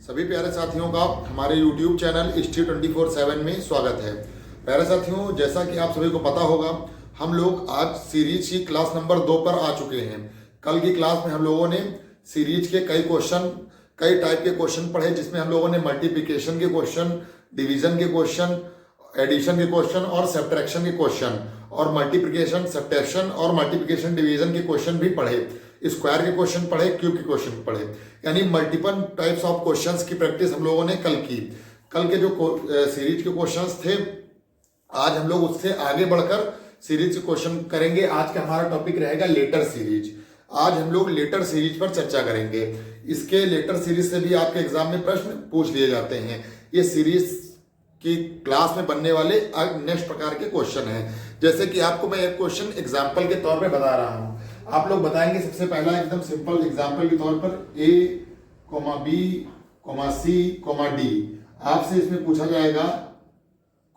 सभी प्यारे साथियों का हमारे YouTube चैनल हिस्ट्री 24/7 में स्वागत है। प्यारे साथियों, जैसा कि आप सभी को पता होगा, हम लोग आज सीरीज की क्लास नंबर 2 पर आ चुके हैं। कल की क्लास में हम लोगों ने सीरीज के कई टाइप के क्वेश्चन पढ़े, जिसमें हम लोगों ने मल्टीप्लिकेशन के क्वेश्चन, डिवीजन के क्वेश्चन, एडिशन के क्वेश्चन और सब्ट्रैक्शन के क्वेश्चन और मल्टीप्लिकेशन, सब्ट्रैक्शन और मल्टीप्लिकेशन डिवीजन के क्वेश्चन भी पढ़े, स्क्वायर के क्वेश्चन पढ़े, क्यूब के क्वेश्चन पढ़े, यानी मल्टीपल टाइप्स ऑफ क्वेश्चंस की प्रैक्टिस हम लोगों ने कल की। कल के जो सीरीज के क्वेश्चंस थे, आज हम लोग उससे आगे बढ़कर सीरीज के क्वेश्चन करेंगे। आज का हमारा टॉपिक रहेगा लेटर सीरीज। आज हम लोग लेटर सीरीज पर चर्चा करेंगे। इसके लेटर सीरीज से भी आपके एग्जाम में प्रश्न पूछ लिए जाते हैं। ये सीरीज की क्लास में बनने वाले नेक्स्ट प्रकार के क्वेश्चन हैं। जैसे कि आपको मैं एक क्वेश्चन एग्जाम्पल के तौर पे बता रहा हूं, आप लोग बताएंगे। सबसे पहला एकदम सिंपल एग्जाम्पल के तौर पर A, B, C, D। आपसे इसमें पूछा जाएगा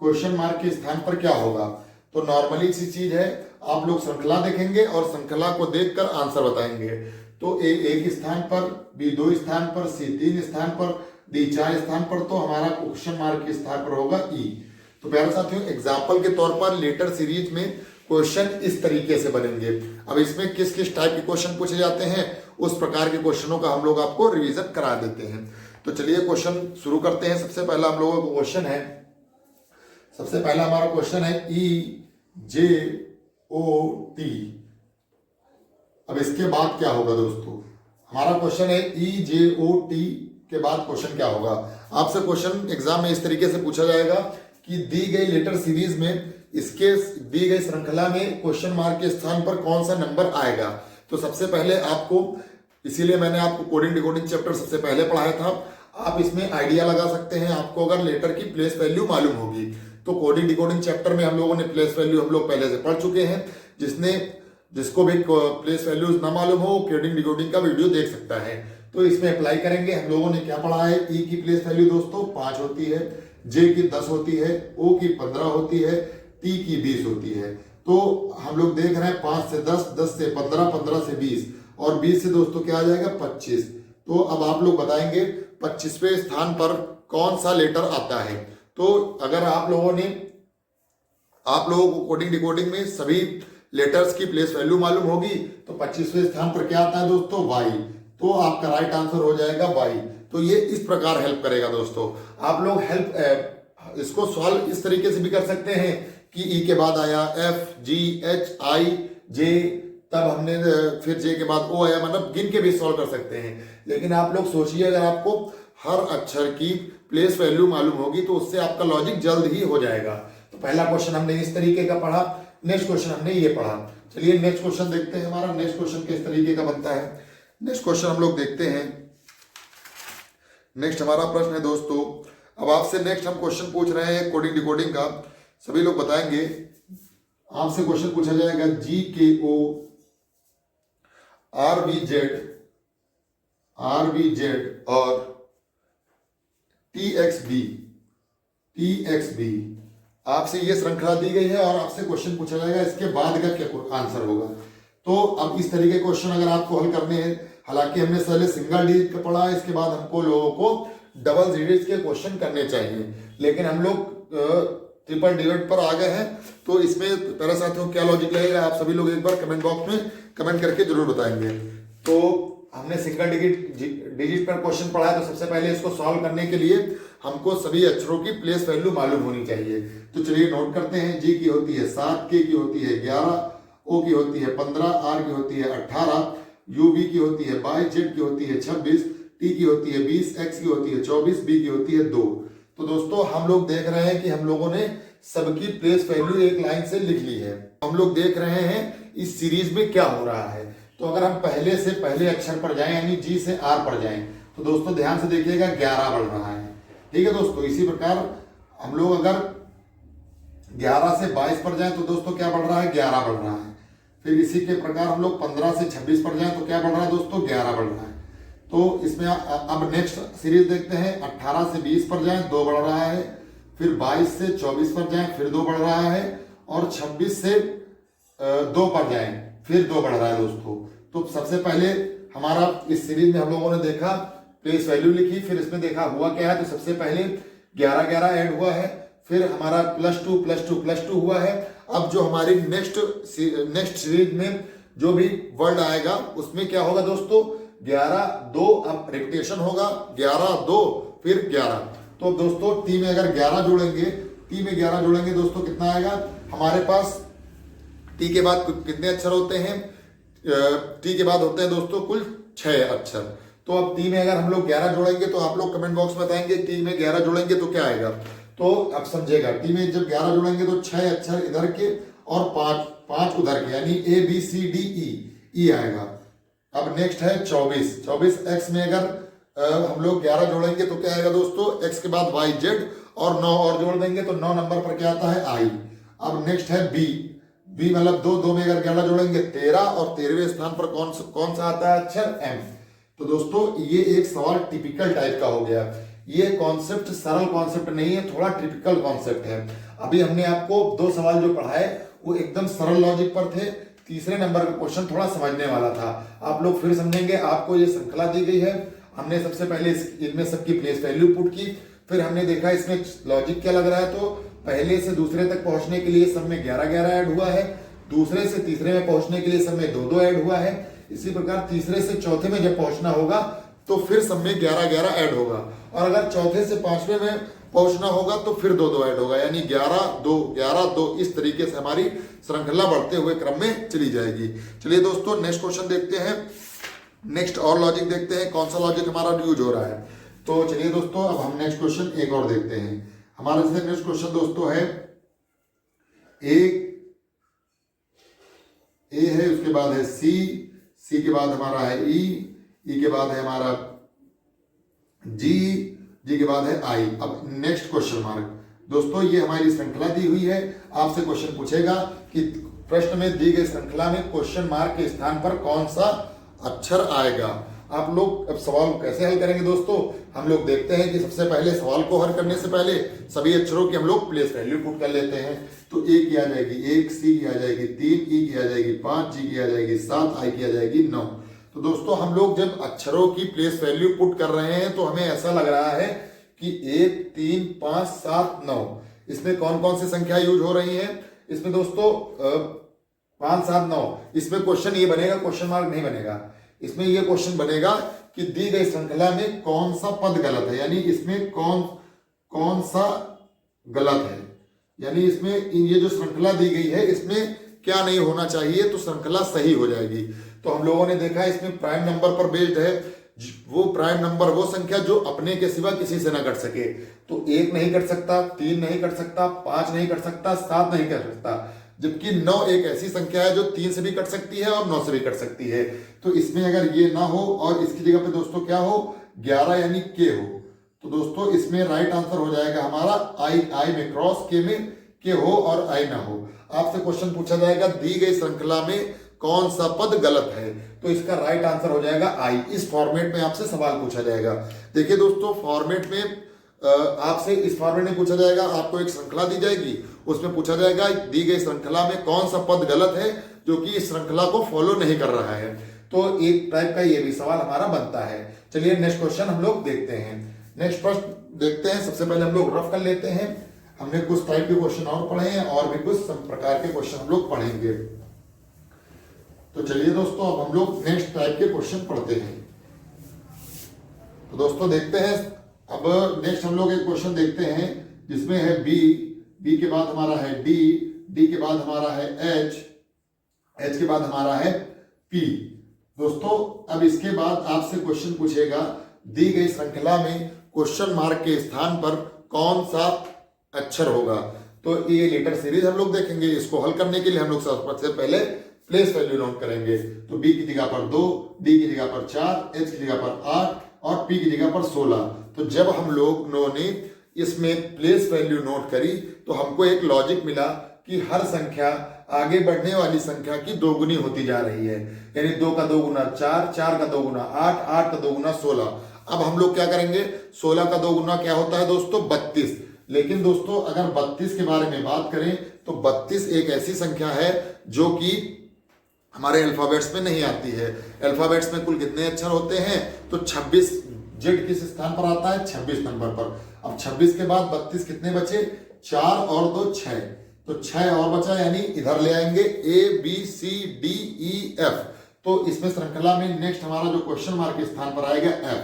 क्वेश्चन मार्क के स्थान पर क्या होगा। तो नॉर्मली सी चीज है, आप लोग श्रृंखला देखेंगे और श्रृंखला को देखकर आंसर बताएंगे। तो A एक स्थान पर, B 2 स्थान पर, C 3 स्थान पर, D 4 स्थान पर, तो हमारा क्वेश्चन मार्क के स्थान पर होगा E। तो प्यारे साथियों, एग्जाम्पल के तौर पर लेटर सीरीज में क्वेश्चन इस तरीके से बनेंगे। अब इसमें किस किस टाइप के क्वेश्चन पूछे जाते हैं, उस प्रकार के क्वेश्चनों का हम लोग आपको रिवीजन करा देते हैं। तो चलिए क्वेश्चन शुरू करते हैं। सबसे पहला हम लोगों का क्वेश्चन है, सबसे पहला हमारा क्वेश्चन है EJOT। अब इसके बाद क्या होगा दोस्तों, हमारा क्वेश्चन है EJOT के बाद क्वेश्चन क्या होगा। आपसे क्वेश्चन एग्जाम में इस तरीके से पूछा जाएगा कि दी गई लेटर सीरीज में, इसके दी गई श्रृंखला में क्वेश्चन मार्क के स्थान पर कौन सा नंबर आएगा। तो सबसे पहले आपको, इसीलिए मैंने आपको कोडिंग डिकोडिंग चैप्टर सबसे पहले पढ़ाया था। आप इसमें आइडिया लगा सकते हैं। आपको अगर लेटर की प्लेस वैल्यू मालूम होगी तो कोडिंग डिकोडिंग चैप्टर में हम लोगों ने प्लेस वैल्यू हम लोग पहले से पढ़ चुके हैं। जिसको भी प्लेस वैल्यूज ना मालूम हो, कोडिंग डिकोडिंग का वीडियो देख सकता है। तो इसमें अप्लाई करेंगे। हम लोगों ने क्या पढ़ा है, ई की प्लेस वैल्यू दोस्तों 5 होती है, जे की 10 होती है, ओ की 15 होती है, टी की 20 होती है। तो हम लोग देख रहे हैं 5 से 10, 10 से 15, 15 से 20 और 20 से दोस्तों क्या आ जाएगा 25। तो अब आप लोग बताएंगे 25वें स्थान पर कौन सा लेटर आता है। तो अगर आप लोगों को कोडिंग डिकोडिंग में सभी लेटर्स की प्लेस वैल्यू मालूम होगी तो 25वें स्थान पर क्या आता है दोस्तों, वाई। तो आपका राइट आंसर हो जाएगा वाई। तो ये इस प्रकार हेल्प करेगा दोस्तों। आप लोग इसको सॉल्व इस तरीके से भी कर सकते हैं कि ई के बाद आया एफ, जी, एच, आई, जे, तब हमने फिर जे के बाद ओ आया, मतलब गिन के भी सॉल्व कर सकते हैं। लेकिन आप लोग सोचिए, अगर आपको हर अक्षर की प्लेस वैल्यू मालूम होगी तो उससे आपका लॉजिक जल्द ही हो जाएगा। तो पहला क्वेश्चन हमने इस तरीके का पढ़ा, नेक्स्ट क्वेश्चन हमने ये पढ़ा। चलिए नेक्स्ट क्वेश्चन देखते हैं। हमारा नेक्स्ट क्वेश्चन किस तरीके का बनता है, नेक्स्ट क्वेश्चन हम लोग देखते हैं। नेक्स्ट हमारा प्रश्न है दोस्तों, अब आपसे नेक्स्ट हम क्वेश्चन पूछ रहे हैं कोडिंग डिकोडिंग का। सभी लोग बताएंगे। आपसे क्वेश्चन पूछा जाएगा GKO RVZ और TXB। आपसे ये श्रृंखला दी गई है और आपसे क्वेश्चन पूछा जाएगा इसके बाद का क्या आंसर होगा। तो अब इस तरीके क्वेश्चन अगर आपको हल करने हैं, हालांकि हमने पहले सिंगल डिजिट का पढ़ा, इसके बाद हमको लोगों को डबल डिजिट के क्वेश्चन करने चाहिए, लेकिन हम लोग ट्रिपल डिजिट पर आ गए हैं। तो इसमें प्यारे साथियों क्या लॉजिक लगेगा, आप सभी लोग एक बार कमेंट बॉक्स में कमेंट करके जरूर बताएंगे। तो हमने सिंगल डिजिट पर क्वेश्चन पढ़ा है, तो सबसे पहले इसको सॉल्व करने के लिए हमको सभी अक्षरों की प्लेस वैल्यू मालूम होनी चाहिए। तो चलिए नोट करते हैं। जी की होती है 7, के की होती है 11, ओ की होती है 15, आर की होती है 18, यूवी की होती है 22, जेड की होती है 26, टी की होती है 20, एक्स की होती है 24, बी की होती है 2। तो दोस्तों हम लोग देख रहे हैं कि हम लोगों ने सबकी प्लेस वैल्यू एक लाइन से लिख ली है। हम लोग देख रहे हैं इस सीरीज में क्या हो रहा है। तो अगर हम पहले से पहले अक्षर पर जाएं, यानी जी से आर पर जाएं, तो दोस्तों ध्यान से देखिएगा 11 बढ़ रहा है। ठीक है दोस्तों, इसी प्रकार हम लोग अगर 11 से 22 पर जाएं तो दोस्तों क्या बढ़ रहा है, 11 बढ़ रहा है। फिर इसी के प्रकार हम लोग 15 से 26 पर जाएं तो क्या बढ़ रहा है दोस्तों, 11 बढ़ रहा है। तो इसमें अब नेक्स्ट सीरीज देखते हैं। 18 से 20 पर जाएं 2 बढ़ रहा है, फिर 22 से 24 पर जाएं फिर 2 बढ़ रहा है, और 26 से 2 पर जाएं फिर 2 बढ़ रहा है दोस्तों। तो सबसे पहले हमारा इस सीरीज में हम लोगों ने देखा प्लेस वैल्यू लिखी, फिर इसमें देखा हुआ क्या है, तो सबसे पहले 11 11 ऐड हुआ है, फिर हमारा +2 +2 +2 हुआ है। अब जो हमारी नेक्स्ट सीरीज में जो भी वर्ड आएगा उसमें क्या होगा दोस्तों, 11 2, अब रिपीटेशन होगा 11 2 फिर 11। तो दोस्तों टी में अगर 11 जोड़ेंगे, टी में 11 जोड़ेंगे दोस्तों कितना आएगा हमारे पास, टी के बाद कितने अक्षर होते हैं, टी के बाद होते हैं दोस्तों कुल 6 अक्षर। तो अब टी में अगर हम लोग 11 जोड़ेंगे तो आप लोग कमेंट बॉक्स में बताएंगे टी में 11 जोड़ेंगे तो क्या आएगा। तो अब समझेगा, टी में जब 11 जोड़ेंगे तो 6 अक्षर इधर के और 5 उधर के, यानी ABCDE आएगा। अब नेक्स्ट है 24 एक्स में अगर हम लोग 11 जोड़ेंगे तो क्या आएगा दोस्तों, एक्स के बाद YZ और 9 और जोड़ देंगे तो 9 नंबर पर क्या आता है I। अब नेक्स्ट है बी मतलब 2 में अगर 11 जोड़ेंगे 13 और 13वें स्थान पर कौन सा आता है अक्षर M। तो दोस्तों ये एक सवाल टिपिकल टाइप का हो गया, ये कॉन्सेप्ट सरल कॉन्सेप्ट नहीं है, थोड़ा टिपिकल कॉन्सेप्ट है। अभी हमने आपको 2 सवाल जो पढ़ाए वो एकदम सरल लॉजिक पर थे, तीसरे नंबर का क्वेश्चन थोड़ा समझने वाला था। आप लोग फिर समझेंगे, आपको ये श्रृंखला दी गई है, हमने सबसे पहले इनमें सबकी प्लेस वैल्यू पुट की, फिर हमने देखा इसमें लॉजिक क्या लग रहा है। तो पहले से दूसरे तक पहुंचने के लिए सब में 11 11 ऐड हुआ है, दूसरे से तीसरे में पहुंचने के लिए सब में 2 2 ऐड हुआ है, इसी प्रकार तीसरे से चौथे में जब पहुंचना होगा तो फिर सब में 11 11 ऐड होगा, और अगर चौथे से 5वें में पहुंचना होगा तो फिर 2 2 ऐड होगा, यानी 11 2 11 2। इस तरीके से हमारी श्रृंखला बढ़ते हुए क्रम में चली जाएगी। चलिए दोस्तों नेक्स्ट क्वेश्चन देखते हैं, नेक्स्ट और लॉजिक देखते हैं कौन सा लॉजिक हमारा यूज हो रहा है। तो चलिए दोस्तों अब हम नेक्स्ट क्वेश्चन एक और देखते हैं। हमारा नेक्स्ट क्वेश्चन दोस्तों है ए है, उसके बाद है सी के बाद हमारा है ई के बाद है हमारा जी के बाद है आई। अब नेक्स्ट क्वेश्चन मार्क। दोस्तों ये हमारी श्रृंखला दी हुई है, आपसे क्वेश्चन पूछेगा कि प्रश्न में दी गई श्रृंखला में क्वेश्चन मार्क के स्थान पर कौन सा अक्षर आएगा। आप लोग अब सवाल कैसे हल करेंगे दोस्तों, हम लोग देखते हैं कि सबसे पहले सवाल को हल करने से पहले सभी अक्षरों की हम लोग प्लेस वैल्यू पुट कर लेते हैं। तो ए की आ जाएगी 1, सी की आ जाएगी 3, ई की आ जाएगी 5, जी की आ जाएगी 7, आई की आ जाएगी 9। तो दोस्तों हम लोग जब अक्षरों की प्लेस वैल्यू पुट कर रहे हैं तो हमें ऐसा लग रहा है कि 1 3 5 7 9, इसमें कौन कौन सी संख्या यूज हो रही है। इसमें दोस्तों 5 7 9, इसमें क्वेश्चन ये बनेगा, क्वेश्चन मार्क नहीं बनेगा। इसमें ये क्वेश्चन बनेगा कि दी गई श्रृंखला में कौन सा पद गलत है, यानी इसमें कौन सा गलत है, यानी इसमें ये जो श्रृंखला दी गई है इसमें क्या नहीं होना चाहिए, तो श्रृंखला सही हो जाएगी। तो हम लोगों ने देखा इसमें प्राइम नंबर पर बेस्ड है, वो प्राइम नंबर वो संख्या जो अपने के सिवा किसी से ना कट सके। तो 1 नहीं कट सकता, 3 नहीं कट सकता, 5 नहीं कट सकता, 7 नहीं कट सकता, जबकि 9 एक ऐसी संख्या है जो 3 से भी कट सकती है और 9 से भी कट सकती है। तो इसमें अगर ये ना हो और इसकी जगह पे दोस्तों क्या हो, 11 यानी के हो, तो दोस्तों इसमें राइट आंसर हो जाएगा हमारा आई में क्रॉस, के में के हो और आई ना हो। आपसे क्वेश्चन पूछा जाएगा दी गई श्रृंखला में कौन सा पद गलत है, तो इसका राइट आंसर हो जाएगा आई। इस फॉर्मेट में आपसे सवाल पूछा जाएगा। देखिए दोस्तों फॉर्मेट में आपसे इस फॉर्मेट में पूछा जाएगा, आपको एक श्रृंखला दी जाएगी, उसमें पूछा जाएगा दी गई श्रृंखला में कौन सा पद गलत है जो कि इस श्रृंखला को फॉलो नहीं कर रहा है। तो एक टाइप का ये भी सवाल हमारा बनता है। चलिए नेक्स्ट क्वेश्चन हम लोग देखते हैं। नेक्स्ट प्रश्न देखते हैं, सबसे पहले हम लोग रफ कर लेते हैं। हमने कुछ टाइप के क्वेश्चन और पढ़े हैं और भी कुछ प्रकार के क्वेश्चन हम लोग पढ़ेंगे। तो चलिए दोस्तों अब हम लोग नेक्स्ट टाइप के क्वेश्चन पढ़ते हैं। तो दोस्तों देखते हैं, अब नेक्स्ट हम लोग एक क्वेश्चन देखते हैं जिसमें है बी के बाद हमारा है डी के बाद हमारा है एच के बाद हमारा है पी। दोस्तों अब इसके बाद आपसे क्वेश्चन पूछेगा दी गई श्रृंखला में क्वेश्चन मार्क के स्थान पर कौन सा अक्षर होगा। तो ये लेटर सीरीज हम लोग देखेंगे। इसको हल करने के लिए हम लोग सबसे पहले प्लेस वैल्यू नोट करेंगे। तो बी की जगह पर 2, डी की जगह पर 4, एच की जगह पर 8 और पी की जगह पर 16। तो जब हम लोगों ने इसमें प्लेस वैल्यू नोट करी तो हमको एक लॉजिक मिला कि हर संख्या आगे बढ़ने वाली संख्या की दोगुनी होती जा रही है, यानी 2 का 2 गुना 4, 4 का 2 गुना 8, 8 का 2 गुना 16। अब हम लोग क्या करेंगे, 16 का 2 गुना क्या होता है दोस्तों 32। लेकिन दोस्तों अगर 32 के बारे में बात करें तो 32 एक ऐसी संख्या है जो कि हमारे अल्फाबेट्स में नहीं आती है। अल्फाबेट्स में कुल कितने अक्षर होते हैं, तो 26 जेड किस स्थान पर आता है? 26 नंबर पर। अब 26 के बाद 32 कितने बचे? 4 और 2 6, तो 6 और बचा, यानी इधर ले आएंगे ABCDEF। तो इसमें श्रृंखला में नेक्स्ट हमारा जो क्वेश्चन मार्क के स्थान पर आएगा F,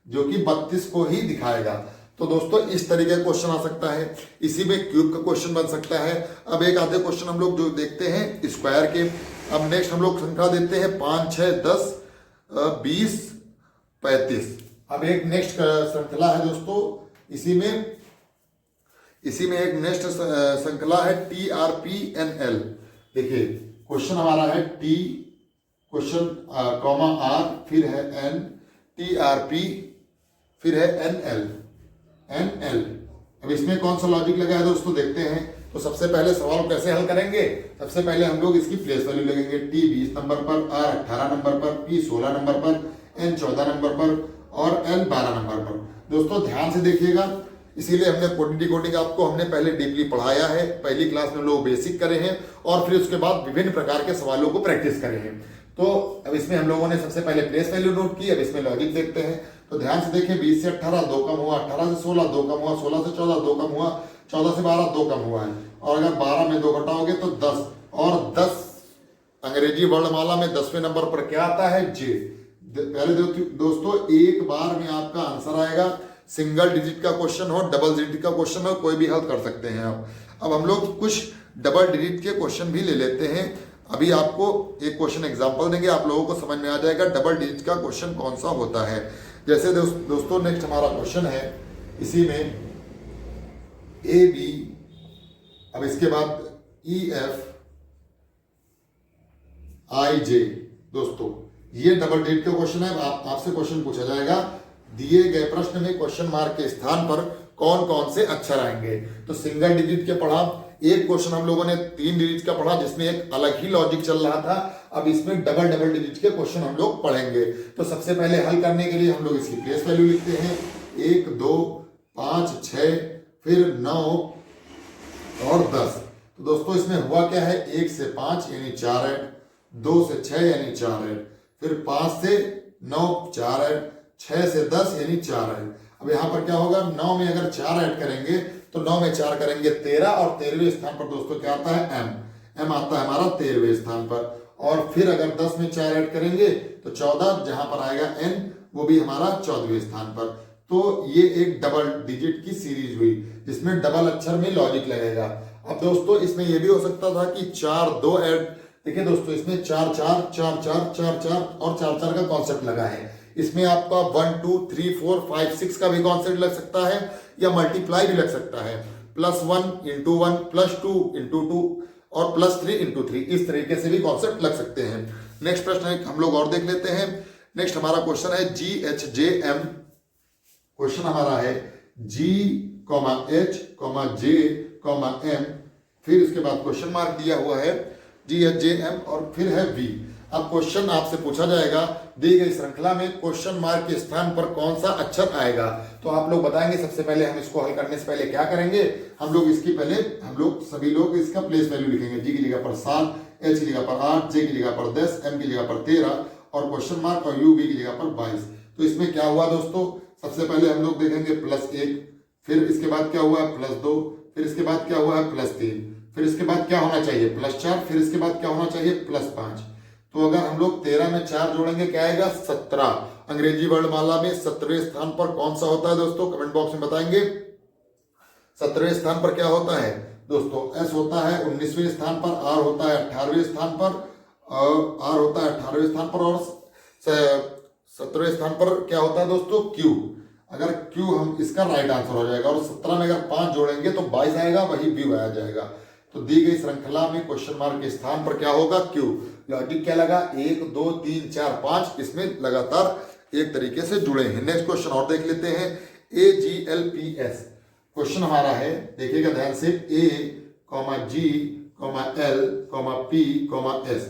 जो कि 32 को ही दिखाएगा। तो दोस्तों इस तरीके का क्वेश्चन आ सकता है। इसी में क्यूब का क्वेश्चन बन सकता है। अब एक आधे क्वेश्चन हम लोग जो देखते हैं स्क्वायर के। अब नेक्स्ट हम लोग श्रृंखला देते हैं 5 6 10 20 35। अब एक नेक्स्ट श्रृंखला है दोस्तों, इसी में एक नेक्स्ट श्रृंखला है TRPNL। देखिए क्वेश्चन हमारा है T क्वेश्चन कॉमा R, फिर है N, TRP, फिर है NL। अब इसमें कौन सा लॉजिक लगा है दोस्तों, देखते हैं। तो सबसे पहले सवाल कैसे हल करेंगे? सबसे पहले हम लोग इसकी प्लेस वैल्यू लगेंगे। T 20 नंबर पर, R 18 नंबर पर, P 16 नंबर पर, N 14 नंबर पर और L 12 नंबर पर। दोस्तों ध्यान से देखिएगा, इसीलिए हमने क्वांटिटी कोडिंग आपको हमने पहले डीपली पढ़ाया है। पहली क्लास में लोग बेसिक करे हैं और फिर उसके बाद विभिन्न प्रकार के सवालों को प्रैक्टिस करे हैं। तो अब इसमें हम लोगों ने सबसे पहले प्लेस वैल्यू नोट की। अब इसमें लॉजिक देखते हैं। तो ध्यान से देखिए, 20 से 18 2 कम हुआ, 18 से 16 2 कम हुआ, 16 से 14 2 कम हुआ, 14 से 12 2 कम हुआ है। और अगर 12 में 2 घटाओगे तो 10, और 10 अंग्रेजी वर्णमाला में 10वें नंबर पर क्या आता है? जे। पहले दोस्तों एक बार में आपका आंसर आएगा। सिंगल डिजिट का क्वेश्चन हो, डबल डिजिट का क्वेश्चन हो, कोई भी हल कर सकते हैं आप। अब हम लोग कुछ डबल डिजिट के क्वेश्चन भी ले लेते हैं। अभी आपको एक क्वेश्चन एग्जांपल देंगे, आप लोगों को समझ में आ जाएगा डबल डिजिट का क्वेश्चन कौन सा होता है। जैसे दोस्तों नेक्स्ट हमारा क्वेश्चन है, इसी में AB, अब इसके बाद EF IJ। दोस्तों ये डबल डिजिट का क्वेश्चन है। आपसे क्वेश्चन पूछा जाएगा, दिए गए प्रश्न में क्वेश्चन मार्क के स्थान पर कौन कौन से अक्षर आएंगे। तो सिंगल डिजिट के पढ़ा, एक क्वेश्चन हम लोगों ने 3 डिजिट का पढ़ा जिसमें एक अलग ही लॉजिक चल रहा था। अब इसमें डबल डिजिट के क्वेश्चन हम लोग पढ़ेंगे। तो सबसे पहले हल करने के लिए हम लोग इसकी प्लेस वैल्यू लिखते हैं। 1 2 5 6, फिर 9 और 10। तो दोस्तों इसमें हुआ क्या है, 1 से 5 यानी 4 ऐड, 2 से 6 यानी 4 ऐड, फिर 5 से 9 4 ऐड, 6 से 10 यानी 4 ऐड। अब यहाँ पर क्या होगा, 9 में अगर 4 ऐड करेंगे तो 9 में 4 करेंगे 13, और 13वें स्थान पर दोस्तों क्या आता है? M आता है हमारा 13वें स्थान पर। और फिर अगर 10 में 4 ऐड करेंगे तो 14, जहां पर आएगा N, वो भी हमारा 14वें स्थान पर। तो ये एक डबल डिजिट की सीरीज हुई जिसमें डबल अक्षर में लॉजिक लगेगा। अब दोस्तों इसमें यह भी हो सकता था कि 4 2 ऐड, देखिए दोस्तों इसमें 4 4 4 4 4 4 और 4 4 का कॉन्सेप्ट लगा है। इसमें आपका 1 2 3 4 5 6 का भी कॉन्सेप्ट लग सकता है, या मल्टीप्लाई भी लग सकता है। +1 × 1, +2 × 2 और +3 × 3, इस तरीके से भी कॉन्सेप्ट लग सकते हैं। नेक्स्ट प्रश्न हम लोग और देख लेते हैं। नेक्स्ट हमारा क्वेश्चन है GHJM। क्वेश्चन हमारा है G, H, J, M, फिर उसके बाद क्वेश्चन मार्क दिया हुआ है GHJM और फिर है V। अब क्वेश्चन आपसे पूछा जाएगा, दी गई श्रृंखला में क्वेश्चन मार्क के स्थान पर कौन सा अक्षर आएगा। तो आप लोग बताएंगे। सबसे पहले हम इसको हल करने से पहले क्या करेंगे, हम लोग सभी लोग इसका प्लेस वैल्यू लिखेंगे। G की जगह पर 7, H की जगह पर 8, J की जगह पर 10, M की जगह पर 13 और क्वेश्चन मार्क और U, V की जगह पर 22। तो इसमें क्या हुआ दोस्तों, सबसे पहले हम लोग देखेंगे +1, फिर इसके बाद क्या हुआ +2, फिर इसके बाद क्या हुआ +3, फिर इसके बाद क्या होना चाहिए +4, फिर इसके बाद क्या होना चाहिए +5। तो अगर हम लोग 13 में 4 जोड़ेंगे क्या आएगा 17। अंग्रेजी वर्णमाला में 17वें स्थान पर कौन सा होता है दोस्तों, कमेंट बॉक्स में बताएंगे। 17वें स्थान पर क्या होता है दोस्तों, S होता है 19वें स्थान पर, R होता है 18वें स्थान पर, R होता है 18वें स्थान पर, और 17वें स्थान पर क्या होता है दोस्तों Q। अगर Q हम इसका राइट आंसर हो जाएगा, और 17 में अगर 5 जोड़ेंगे तो 22 आएगा, वही V आ जाएगा। तो दी गई श्रृंखला में क्वेश्चन मार्क के स्थान पर क्या होगा Q। लॉजिक क्या लगा, 1 2 3 4 5, इसमें लगातार एक तरीके से जुड़े हैं। नेक्स्ट क्वेश्चन और देख लेते हैं AGLPS। क्वेश्चन हमारा है, देखिएगा ध्यान से, A, G, L, P, S।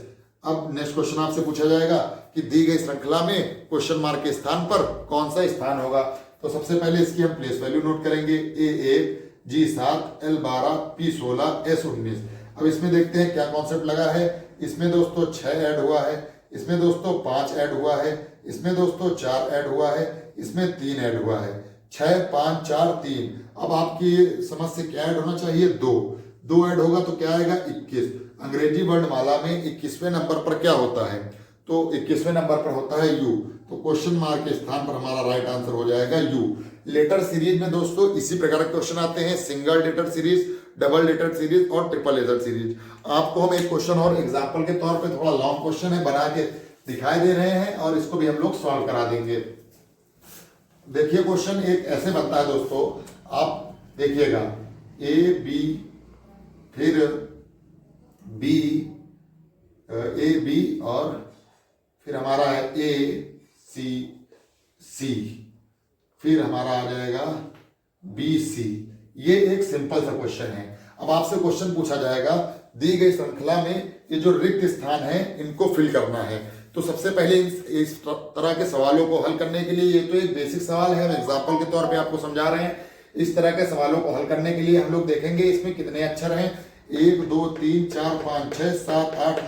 अब नेक्स्ट क्वेश्चन आपसे पूछा जाएगा कि दी गई श्रृंखला में क्वेश्चन मार्क के स्थान पर कौन सा स्थान होगा। तो सबसे पहले इसकी हम प्लेस वैल्यू नोट करेंगे। A1, G7, L12, P16, S19। अब इसमें देखते हैं क्या कॉन्सेप्ट लगा है। इसमें दोस्तों 6 ऐड हुआ है, इसमें दोस्तों 5 ऐड हुआ है, इसमें दोस्तों 4 ऐड हुआ है, इसमें 3 ऐड हुआ है, 6 5 4 3। अब आपकी समझ से क्या ऐड होना चाहिए, 2 ऐड होगा तो क्या आएगा 21। अंग्रेजी वर्णमाला में 21वें नंबर पर क्या होता है, तो 21वें नंबर पर होता है यू, तो क्वेश्चन मार्क के स्थान पर हमारा राइट आंसर हो जाएगा यू। लेटर सीरीज में दोस्तों इसी प्रकार के क्वेश्चन आते हैं, single letter series, double letter series और ट्रिपल लेटर सीरीज। आपको हम एक क्वेश्चन और एग्जांपल के तौर पे, थोड़ा लॉन्ग क्वेश्चन है, बना के दिखाई दे रहे हैं और इसको भी हम लोग सॉल्व करा देंगे। देखिए क्वेश्चन एक ऐसे बनता है दोस्तों, आप देखिएगा ए बी, फिर बी, ए बी और फिर हमारा है ए सी सी, फिर हमारा आ जाएगा बी सी। ये एक सिंपल सा क्वेश्चन है। अब आपसे क्वेश्चन पूछा जाएगा दी गई श्रृंखला में ये जो रिक्त स्थान है इनको फिल करना है। तो सबसे पहले इस तरह के सवालों को हल करने के लिए, ये तो एक बेसिक सवाल है, हम एग्जाम्पल के तौर पे आपको समझा रहे हैं। इस तरह के सवालों को हल करने के लिए हम लोग देखेंगे इसमें कितने अक्षर हैं, 1 2 3 4 5 6 7 8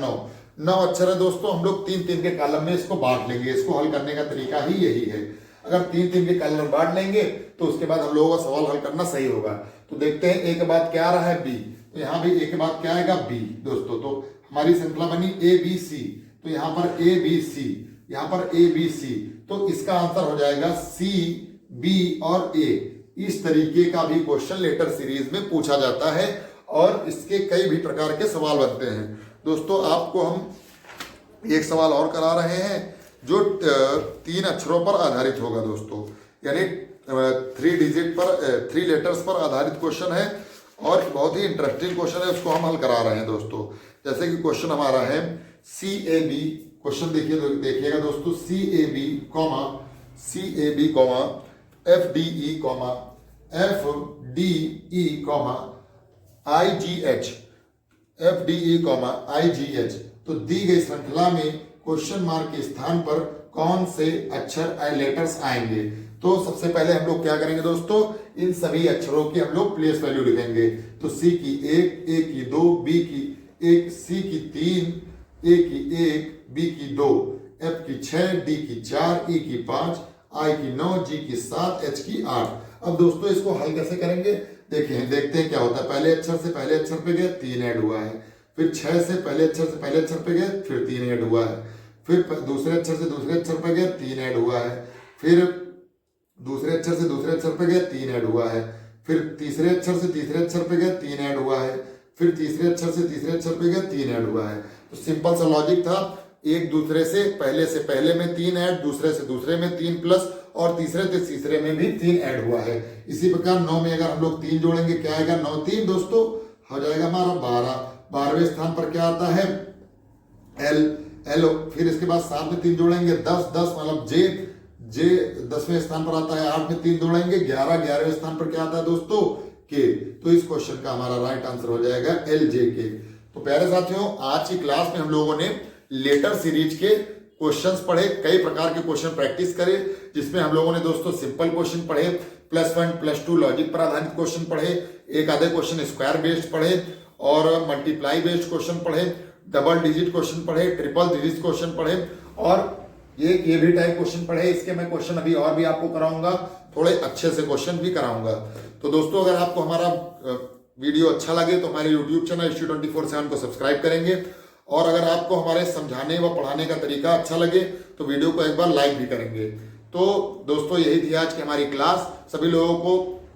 9 अक्षर है दोस्तों। हम लोग 3-3 के कॉलम में इसको बांट लेंगे। इसको हल करने का तरीका ही यही है। अगर 3-3 के कॉलम में बांट लेंगे तो उसके बाद हम लोगों का सवाल हल करना सही होगा। तो देखते हैं ए के बाद क्या आ रहा है बी, तो यहाँ भी ए के बाद क्या आएगा बी दोस्तों। तो हमारी श्रृंखला बनी ए बी सी, तो यहाँ पर ए बी सी, यहाँ पर ए बी सी, तो इसका आंसर हो जाएगा सी बी और ए। इस तरीके का भी क्वेश्चन लेटर सीरीज में पूछा जाता है और इसके कई भी प्रकार के सवाल बनते हैं दोस्तों। आपको हम एक सवाल और करा रहे हैं जो 3 अक्षरों पर आधारित होगा दोस्तों, यानी 3 डिजिट पर 3 लेटर्स पर आधारित क्वेश्चन है और बहुत ही इंटरेस्टिंग क्वेश्चन है, उसको हम हल करा रहे हैं दोस्तों। जैसे कि क्वेश्चन हमारा है सी ए बी, क्वेश्चन देखिएगा दोस्तों, C A B comma F D E comma F D E comma I G H, F D E comma I G H. तो दी गई श्रृंखला में क्वेश्चन मार्क के स्थान पर कौन से अक्षर लेटर्स आएंगे। तो सबसे पहले हम लोग क्या करेंगे दोस्तों, इन सभी अक्षरों की हम लोग प्लेस वैल्यू लिखेंगे। तो सी की 1, ए की 2, बी की 1, सी की 3, ए की 1, बी की 2, एफ की 6, डी की 4, ई की 5, आई की 9, जी की 7, एच की 8। अब दोस्तों इसको हल कैसे करेंगे, देखते हैं क्या होता है। पहले अक्षर से पहले अक्षर पे गए 3 ऐड हुआ है, फिर 6 से पहले अक्षर पे गए फिर 3 ऐड हुआ है, फिर दूसरे अक्षर से दूसरे अक्षर पे गए 3 ऐड हुआ है, फिर दूसरे अक्षर से दूसरे अक्षर पे गए 3 ऐड हुआ है, फिर तीसरे अक्षर से तीसरे अक्षर पे गए 3 ऐड हुआ है, फिर तीसरे अक्षर से तीसरे अक्षर पे गए 3 ऐड हुआ है। तो सिंपल सा लॉजिक था, एक दूसरे से पहले में 3 ऐड, दूसरे से दूसरे में 3 प्लस और तीसरे से तीसरे में भी 3 ऐड हुआ है। इसी प्रकार 9 में अगर हम लोग 3 जोड़ेंगे क्या आएगा, 9 3 दोस्तों हो जाएगा हमारा 12। 12वें स्थान पर क्या आता है एल, फिर इसके बाद 7 में 3 जोड़ेंगे 10 मतलब जे 10वें स्थान पर आता है। 8 में 3 जोड़ेंगे 11, 11वें स्थान पर क्या आता है दोस्तों के। तो इस क्वेश्चन का हमारा राइट आंसर हो जाएगा एल जे के। तो प्यारे साथियों, आज की क्लास में हम लोगों ने लेटर सीरीज के क्वेश्चंस पढ़े, कई प्रकार के क्वेश्चन प्रैक्टिस करे, जिसमें हम लोगों ने दोस्तों सिंपल क्वेश्चन पढ़े, +1 +2 लॉजिक पर आधारित क्वेश्चन पढ़े, एक आधे क्वेश्चन स्क्वायर बेस्ड पढ़े और मल्टीप्लाई बेस्ड क्वेश्चन पढ़े, डबल डिजिट क्वेश्चन पढ़े, ट्रिपल डिजिट क्वेश्चन पढ़े और ये भी टाइप क्वेश्चन पढ़े। इसके मैं क्वेश्चन अभी और भी आपको कराऊंगा, थोड़े अच्छे से क्वेश्चन भी कराऊंगा। तो दोस्तों अगर आपको हमारा वीडियो अच्छा लगे तो हमारे YouTube चैनल Issue24/7 को सब्सक्राइब करेंगे और अगर आपको हमारे समझाने व पढ़ाने का तरीका अच्छा लगे तो वीडियो को एक बार लाइक भी करेंगे। तो दोस्तों यही थी आज की हमारी क्लास। सभी लोगों को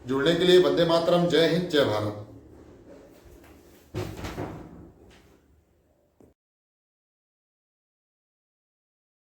जुड़ने के लिए वंदे मातरम, जय हिंद, जय भारत।